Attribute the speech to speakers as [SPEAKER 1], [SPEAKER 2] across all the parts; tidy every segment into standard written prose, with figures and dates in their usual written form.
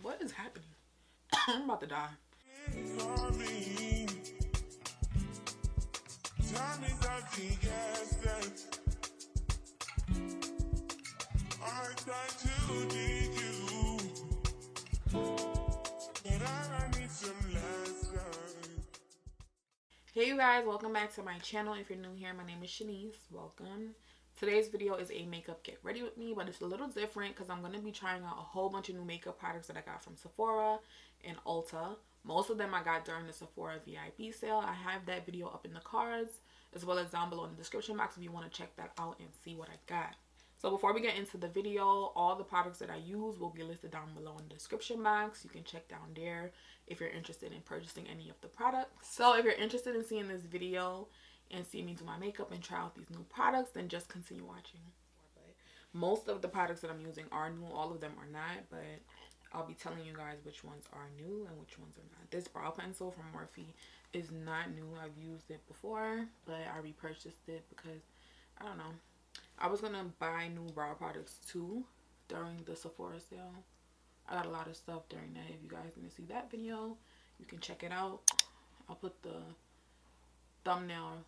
[SPEAKER 1] What is happening? I'm about to die. Hey you guys, welcome back to my channel. If you're new here, my name is Shanice. Welcome. Today's video is a makeup get ready with me, but it's a little different because I'm going to be trying out a whole bunch of new makeup products that I got from Sephora and Ulta. Most of them I got during the Sephora VIP sale. I have that video up in the cards as well as down below in the description box if you want to check that out and see what I got. So before we get into the video, all the products that I use will be listed down below in the description box. You can check down there if you're interested in purchasing any of the products. So if you're interested in seeing this video and see me do my makeup and try out these new products, then just continue watching. Most of the products that I'm using are new. All of them are not, but I'll be telling you guys which ones are new and which ones are not. This brow pencil from Morphe is not new. I've used it before, but I repurchased it because, I don't know, I was going to buy new brow products too during the Sephora sale. I got a lot of stuff during that. If you guys want to see that video, you can check it out. I'll put the thumbnail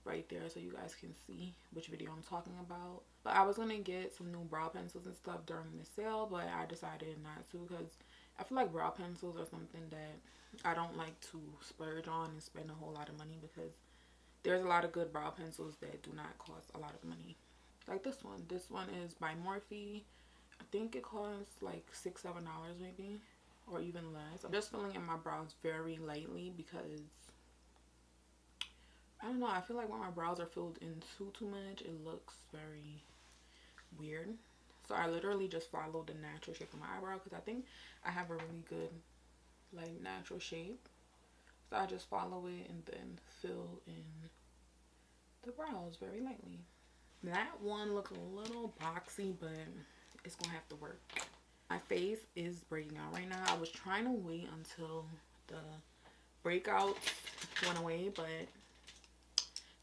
[SPEAKER 1] right there so you guys can see which video I'm talking about. But I was going to get some new brow pencils and stuff during the sale, but I decided not to because I feel like brow pencils are something that I don't like to splurge on and spend a whole lot of money, because there's a lot of good brow pencils that do not cost a lot of money. Like this one. This one is by Morphe. I think it costs like $6-7 maybe, or even less. I'm just filling in my brows very lightly because I don't know, I feel like when my brows are filled in too much, it looks very weird. So I literally just follow the natural shape of my eyebrow because I think I have a really good like natural shape. So I just follow it and then fill in the brows very lightly. That one looks a little boxy, but it's gonna have to work. My face is breaking out right now. I was trying to wait until the breakout went away, but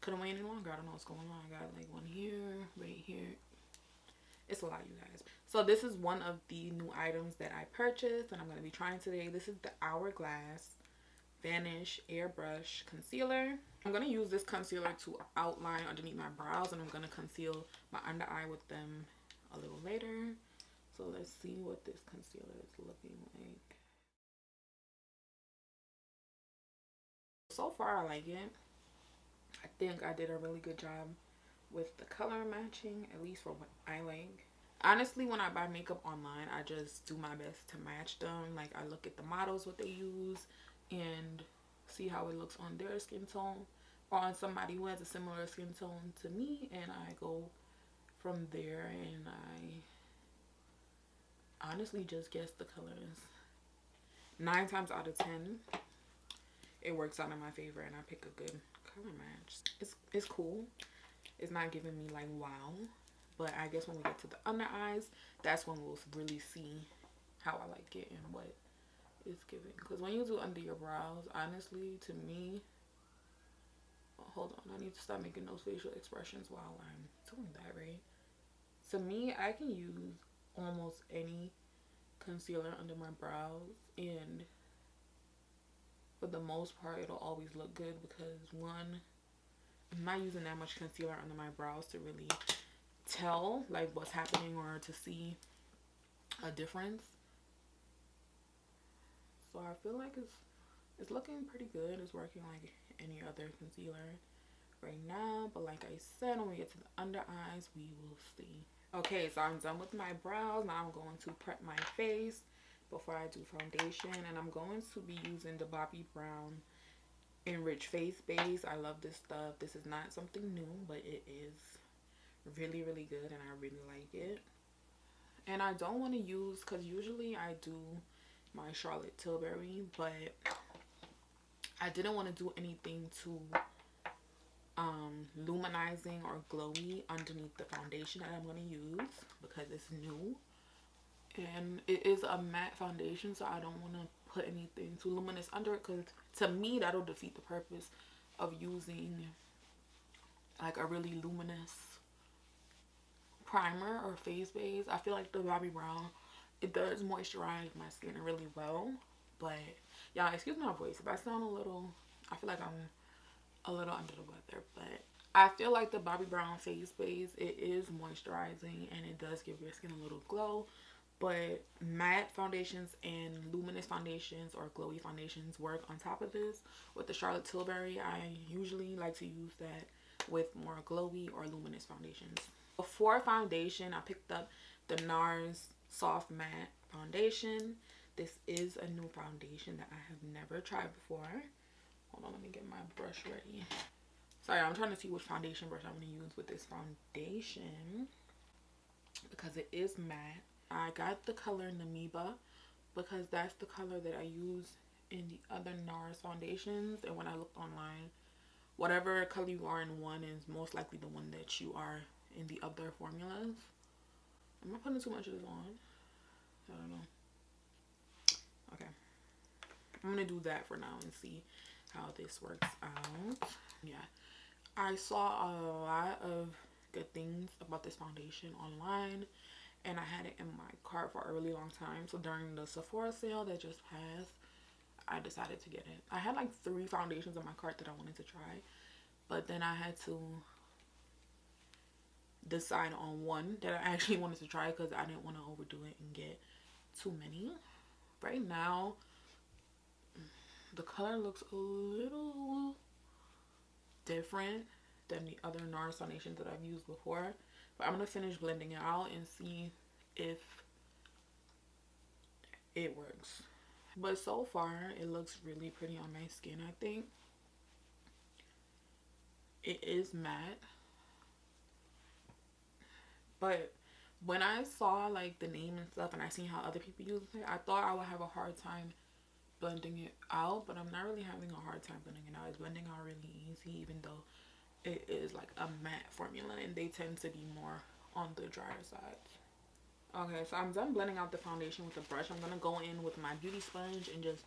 [SPEAKER 1] couldn't wait any longer. I don't know what's going on. I got like one here, right here. It's a lot, you guys. So this is one of the new items that I purchased and I'm going to be trying today. This is the Hourglass Vanish Airbrush Concealer. I'm going to use this concealer to outline underneath my brows, and I'm going to conceal my under eye with them a little later. So let's see what this concealer is looking like. So far I like it. I think I did a really good job with the color matching, at least for what I like. Honestly, when I buy makeup online, I just do my best to match them. Like, I look at the models, what they use, and see how it looks on their skin tone or on somebody who has a similar skin tone to me, and I go from there and I honestly just guess the colors. 9 times out of 10 it works out in my favor and I pick a good color match. It's cool. It's not giving me like wow, but I guess when we get to the under eyes, that's when we'll really see how I like it and what it's giving. Because when you do under your brows, honestly, to me, hold on, I need to stop making those facial expressions while I'm doing that, right? To me, I can use almost any concealer under my brows, and for the most part it'll always look good because, one, I'm not using that much concealer under my brows to really tell like what's happening or to see a difference. So I feel like it's looking pretty good. It's working like any other concealer right now, but like I said, when we get to the under eyes, we will see. Okay, so I'm done with my brows. Now I'm going to prep my face before I do foundation, and I'm going to be using the Bobbi Brown Enriched Face Base. I love this stuff. This is not something new, but it is really, really good, and I really like it. And I don't want to use, because usually I do my Charolette Tilbury, but I didn't want to do anything too luminizing or glowy underneath the foundation that I'm going to use because it's new. And it is a matte foundation, so I don't want to put anything too luminous under it, because to me that'll defeat the purpose of using like a really luminous primer or face base. I feel like the Bobbi Brown, it does moisturize my skin really well. But y'all, excuse my voice if I sound a little, I feel like I'm a little under the weather, but I feel like the Bobbi Brown face base, it is moisturizing and it does give your skin a little glow. But matte foundations and luminous foundations or glowy foundations work on top of this. With the Charlotte Tilbury, I usually like to use that with more glowy or luminous foundations. For foundation, I picked up the Nars Soft Matte Foundation. This is a new foundation that I have never tried before. Hold on, let me get my brush ready. Sorry, I'm trying to see which foundation brush I'm going to use with this foundation because it is matte. I got the color Namiba because that's the color that I use in the other Nars foundations. And when I looked online, whatever color you are in one is most likely the one that you are in the other formulas. Am I putting too much of this on? I don't know. Okay. I'm going to do that for now and see how this works out. Yeah. I saw a lot of good things about this foundation online. And I had it in my cart for a really long time. So during the Sephora sale that just passed, I decided to get it. I had like 3 foundations in my cart that I wanted to try. But then I had to decide on one that I actually wanted to try because I didn't want to overdo it and get too many. Right now, the color looks a little different than the other Nars foundations that I've used before. But I'm going to finish blending it out and see if it works. But so far, it looks really pretty on my skin, I think. It is matte. But when I saw like the name and stuff and I seen how other people use it, I thought I would have a hard time blending it out. But I'm not really having a hard time blending it out. It's blending out really easy, even though it is like a matte formula and they tend to be more on the drier side. Okay, so I'm done blending out the foundation with the brush. I'm gonna go in with my beauty sponge and just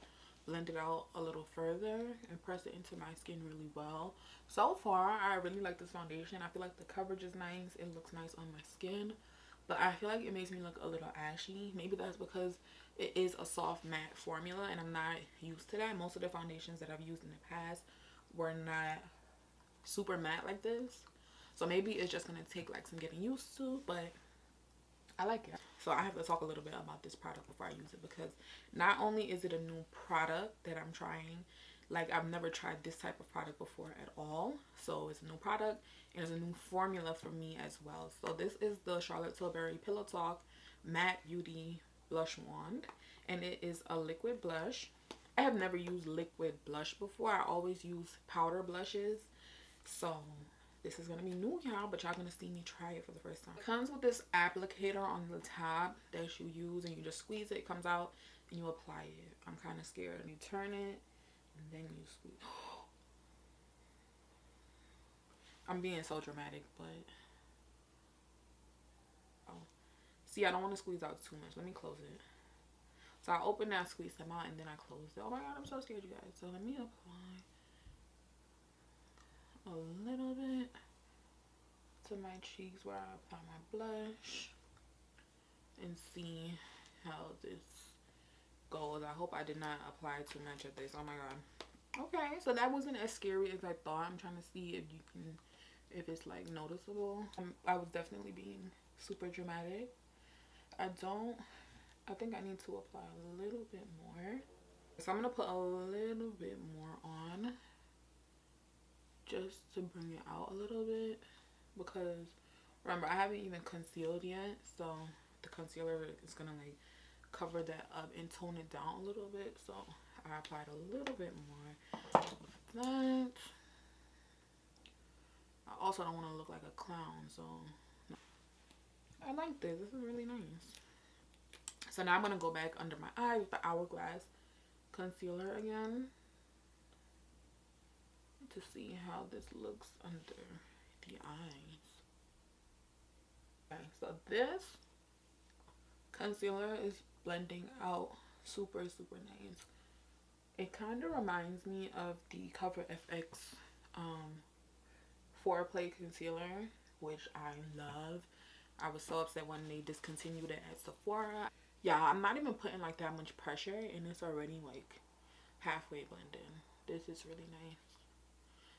[SPEAKER 1] blend it out a little further and press it into my skin really well. So far, I really like this foundation. I feel like the coverage is nice. It looks nice on my skin, but I feel like it makes me look a little ashy. Maybe that's because it is a soft matte formula and I'm not used to that. Most of the foundations that I've used in the past were not super matte like this, so maybe it's just gonna take like some getting used to, but I like it. So I have to talk a little bit about this product before I use it, because not only is it a new product that I'm trying, like I've never tried this type of product before at all, so it's a new product and it's a new formula for me as well. So this is the Charlotte Tilbury Pillow Talk Matte Beauty Blush Wand, and it is a liquid blush. I have never used liquid blush before. I always use powder blushes. So this is going to be new, y'all, but y'all going to see me try it for the first time. It comes with this applicator on the top that you use and you just squeeze it. It comes out and you apply it. I'm kind of scared. And you turn it and then you squeeze. I'm being so dramatic, but oh, see, I don't want to squeeze out too much. Let me close it. So I open that, squeeze them out, and then I close it. Oh my god, I'm so scared, you guys. So let me apply a little bit to my cheeks where I apply my blush and see how this goes. I hope I did not apply too much of this. Oh my god. Okay, so that wasn't as scary as I thought. I'm trying to see if you can, if it's like noticeable. I was definitely being super dramatic. I think I need to apply a little bit more. So I'm gonna put a little bit more on just to bring it out a little bit, because remember, I haven't even concealed yet, so the concealer is gonna like cover that up and tone it down a little bit. So I applied a little bit more of that. I also don't want to look like a clown, so no. I like this. This is really nice. So now I'm gonna go back under my eye with the Hourglass concealer again to see how this looks under the eyes. Okay, so this concealer is blending out super nice. It kind of reminds me of the Cover FX Foreplay concealer, which I love. I was so upset when they discontinued it at Sephora. Yeah, I'm not even putting like that much pressure, and it's already like halfway blended. This is really nice.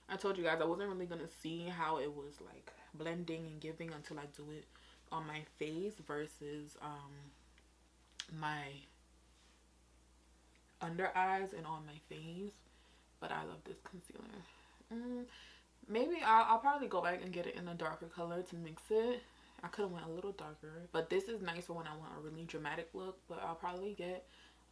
[SPEAKER 1] I told you guys I wasn't really gonna see how it was like blending and giving until I do it on my face versus my under eyes and on my face. But I love this concealer. Maybe I'll probably go back and get it in a darker color to mix it. I could have went a little darker, but this is nice for when I want a really dramatic look. But I'll probably get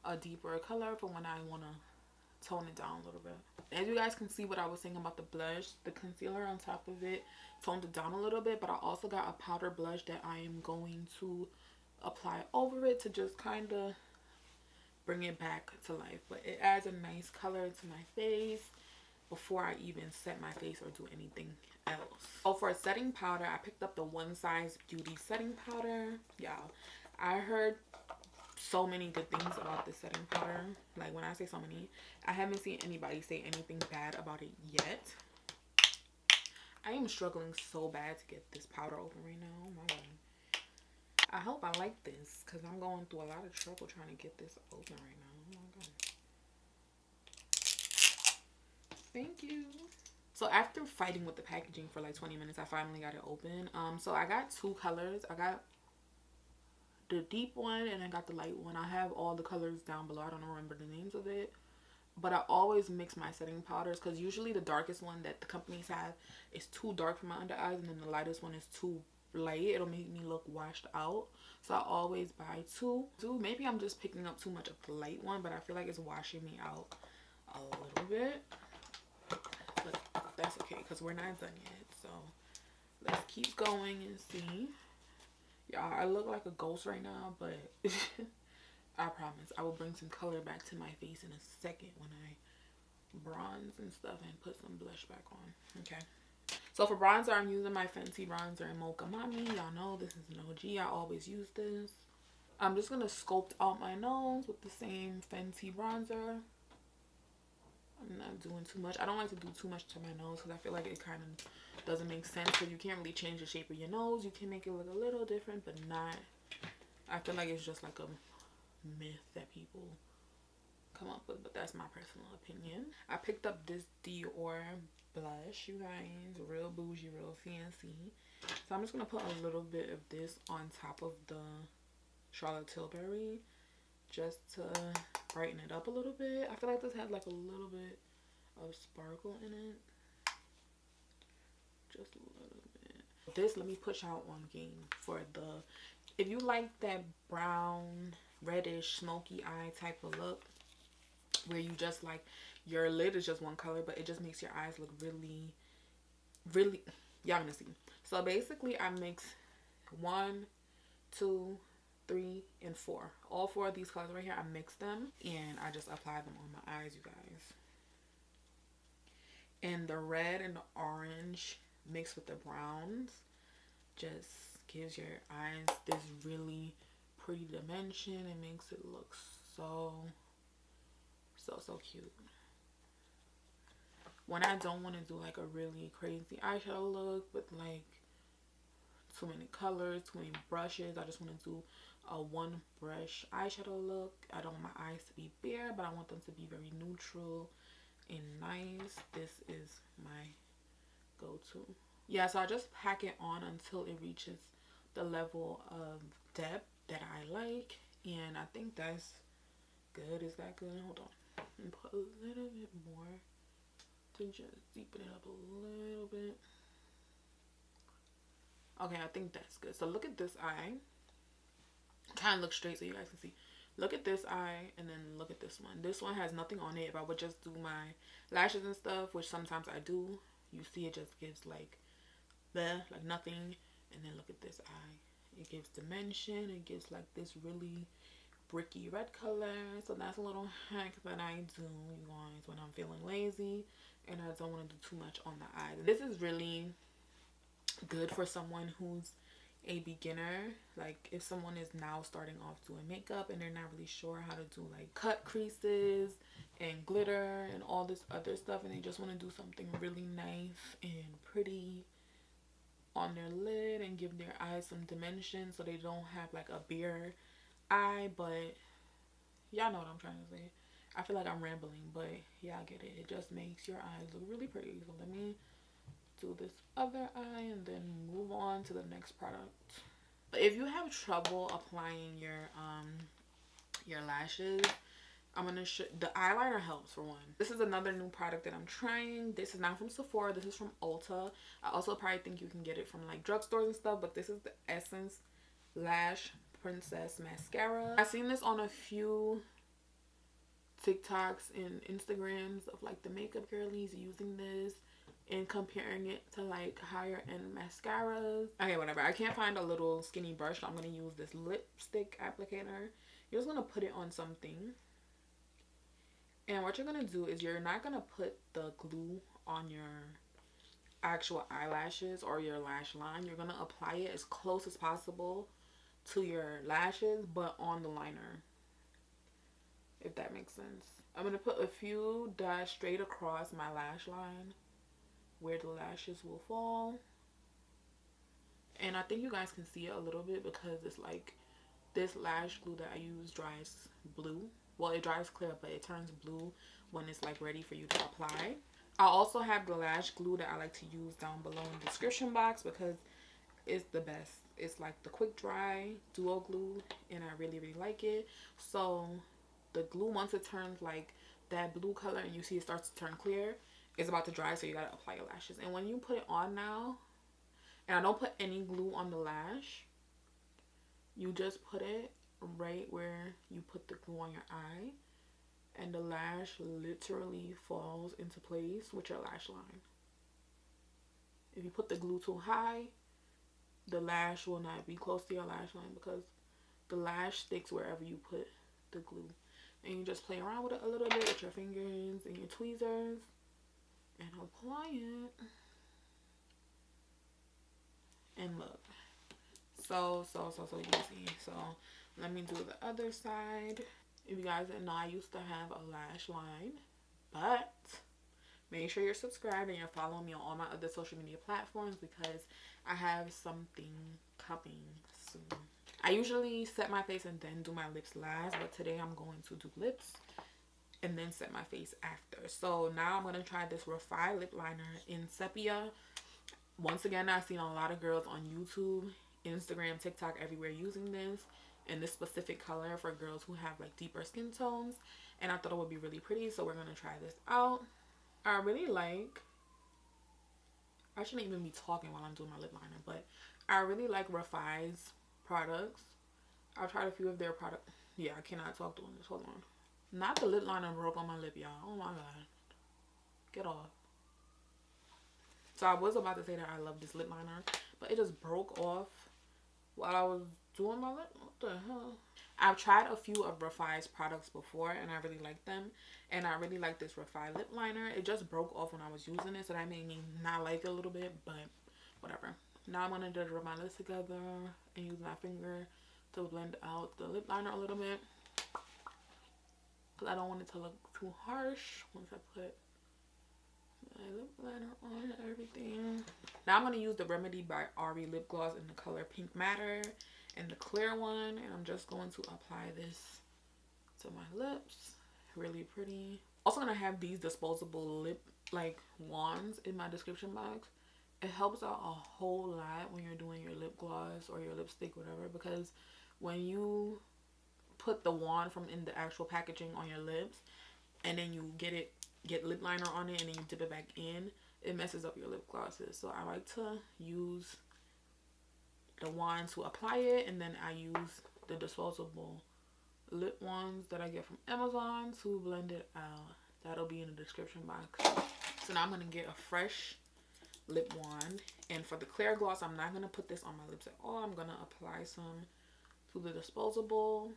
[SPEAKER 1] a deeper color for when I want to tone it down a little bit. As you guys can see, what I was saying about the blush, the concealer on top of it toned it down a little bit, but I also got a powder blush that I am going to apply over it to just kind of bring it back to life. But it adds a nice color to my face before I even set my face or do anything else. Oh, for a setting powder, I picked up the Onesize Beauty setting powder. Y'all, I heard so many good things about this setting powder. Like, when I say so many, I haven't seen anybody say anything bad about it yet. I am struggling so bad to get this powder open right now. Oh my god. I hope I like this, because I'm going through a lot of trouble trying to get this open right now. Oh my god. Thank you. So after fighting with the packaging for like 20 minutes, I finally got it open. So I got two colors. I got the deep one and I got the light one. I have all the colors down below. I don't remember the names of it, but I always mix my setting powders, because usually the darkest one that the companies have is too dark for my under eyes, and then the lightest one is too light. It'll make me look washed out. So I always buy two. Maybe I'm just picking up too much of the light one, but I feel like it's washing me out a little bit. But that's okay, because we're not done yet. So let's keep going and see. Y'all, I look like a ghost right now, but I promise I will bring some color back to my face in a second when I bronze and stuff and put some blush back on. Okay. So for bronzer, I'm using my Fenty bronzer in Mocha Mami. Y'all know this is an OG. I always use this. I'm just going to sculpt out my nose with the same Fenty bronzer. I'm not doing too much. I don't like to do too much to my nose, because I feel like it kind of doesn't make sense, because you can't really change the shape of your nose. You can make it look a little different, but not. I feel like it's just like a myth that people come up with, but that's my personal opinion. I picked up this Dior blush, you guys. Real bougie, real fancy. So I'm just going to put a little bit of this on top of the Charlotte Tilbury, just to brighten it up a little bit. I feel like this had like a little bit of sparkle in it. Just a little bit. This, let me push out one game for the, if you like that brown, reddish, smoky eye type of look, where you just like, your lid is just one color, but it just makes your eyes look really, really, y'all gonna see. So basically I mix 1, 2, 3, and 4. All 4 of these colors right here, I mix them and I just apply them on my eyes, you guys. And the red and the orange mixed with the browns just gives your eyes this really pretty dimension. It makes it look so cute. When I don't want to do like a really crazy eyeshadow look, but like too many colors, too many brushes, I just want to do a one brush eyeshadow look. I don't want my eyes to be bare, but I want them to be very neutral and nice. This is my go-to. Yeah, so I just pack it on until it reaches the level of depth that I like, and I think that's good. Is that good? Hold on, and put a little bit more to just deepen it up a little bit. Okay, I think that's good. So look at this eye. Kind of look straight so you guys can see. Look at this eye and then look at this one. This one has nothing on it. If I would just do my lashes and stuff, which sometimes I do, you see it just gives like nothing. And then look at this eye. It gives dimension. It gives like this really bricky red color. So that's a little hack that I do, you guys, when I'm feeling lazy and I don't want to do too much on the eyes. This is really good for someone who's a beginner. Like if someone is now starting off doing makeup and they're not really sure how to do like cut creases and glitter and all this other stuff, and they just want to do something really nice and pretty, on their lid and give their eyes some dimension so they don't have like a bare eye. But y'all know what I'm trying to say. I feel like I'm rambling, but yeah, I get it. It just makes your eyes look really pretty. So let me do this other eye and then move on to the next product. But if you have trouble applying your lashes, I'm gonna show the eyeliner helps for one. This is another new product that I'm trying. This is not from Sephora. This is from Ulta. I also probably think you can get it from like drugstores and stuff, but this is the Essence Lash Princess Mascara. I've seen this on a few TikToks and Instagrams of like the makeup girlies using this and comparing it to like higher end mascaras. Okay, whatever. I can't find a little skinny brush, so I'm gonna use this lipstick applicator. You're just gonna put it on something. And what you're going to do is you're not going to put the glue on your actual eyelashes or your lash line. You're going to apply it as close as possible to your lashes, but on the liner, if that makes sense. I'm going to put a few dots straight across my lash line where the lashes will fall. And I think you guys can see it a little bit because it's like this lash glue that I use dries blue. Well, it dries clear, but it turns blue when it's like ready for you to apply. I also have the lash glue that I like to use down below in the description box because it's the best. It's like the quick dry duo glue and I really, really like it. So the glue, once it turns like that blue color and you see it starts to turn clear, it's about to dry, so you gotta apply your lashes. And when you put it on now, and I don't put any glue on the lash, you just put it right where you put the glue on your eye, and the lash literally falls into place with your lash line. If you put the glue too high, the lash will not be close to your lash line because the lash sticks wherever you put the glue. And you just play around with it a little bit with your fingers and your tweezers and apply it. And look, so easy. So let me do the other side. If you guys didn't know, I used to have a lash line, but make sure you're subscribed and you're following me on all my other social media platforms because I have something coming soon. I usually set my face and then do my lips last, but today I'm going to do lips and then set my face after. So now I'm going to try this Refy lip liner in Sepia. Once again, I've seen a lot of girls on YouTube, Instagram, TikTok, everywhere using this in this specific color for girls who have like deeper skin tones, and I thought it would be really pretty, so we're going to try this out. I shouldn't even be talking while I'm doing my lip liner, but I really like Refy's products. I've tried a few of their products. Yeah, I cannot talk doing this. Hold on. Not the lip liner broke on my lip, y'all. Oh my god. Get off. So I was about to say that I love this lip liner, but it just broke off while I was doing my lip. What the hell? I've tried a few of Refy's products before and I really like them. And I really like this Refy lip liner. It just broke off when I was using it, so that made me not like it a little bit, but whatever. Now I'm going to rub my lips together and use my finger to blend out the lip liner a little bit, because I don't want it to look too harsh once I put my lip liner on and everything. Now I'm going to use the Remedy by Ari lip gloss in the color Pink Matter and the clear one, and I'm just going to apply this to my lips. Really pretty. Also going to have these disposable lip like wands in my description box. It helps out a whole lot when you're doing your lip gloss or your lipstick, whatever, because when you put the wand from in the actual packaging on your lips and then you get lip liner on it and then you dip it back in, it messes up your lip glosses. So I like to use the wand to apply it, and then I use the disposable lip wands that I get from Amazon to blend it out. That'll be in the description box. So now I'm going to get a fresh lip wand, and for the clear gloss, I'm not going to put this on my lips at all. I'm going to apply some to the disposable.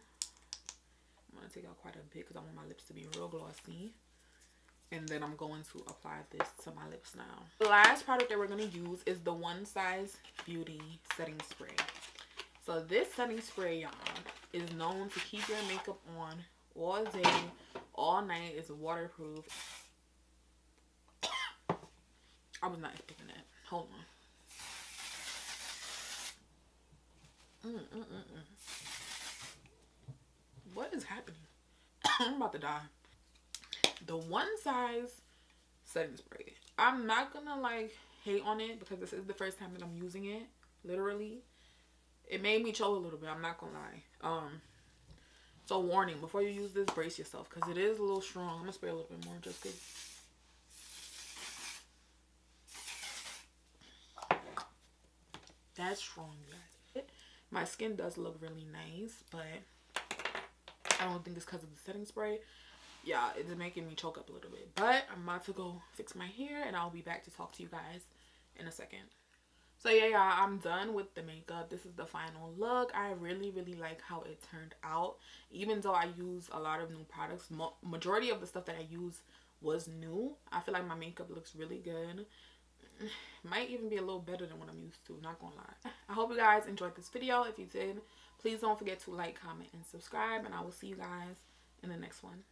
[SPEAKER 1] I'm going to take out quite a bit because I want my lips to be real glossy. And then I'm going to apply this to my lips now. The last product that we're going to use is the Onesize Beauty Setting Spray. So this setting spray, y'all, is known to keep your makeup on all day, all night. It's waterproof. I was not expecting that. Hold on. What is happening? I'm about to die. The Onesize setting spray. I'm not gonna like hate on it because this is the first time that I'm using it. Literally, it made me choke a little bit. I'm not gonna lie. So warning, before you use this, brace yourself because it is a little strong. I'm gonna spray a little bit more just because. That's strong, guys. My skin does look really nice, but I don't think it's because of the setting spray. Yeah, it's making me choke up a little bit. But I'm about to go fix my hair and I'll be back to talk to you guys in a second. So yeah, y'all, I'm done with the makeup. This is the final look. I really like how it turned out. Even though I use a lot of new products, majority of the stuff that I use was new. I feel like my makeup looks really good. Might even be a little better than what I'm used to, not gonna lie. I hope you guys enjoyed this video. If you did, please don't forget to like, comment, and subscribe, and I will see you guys in the next one.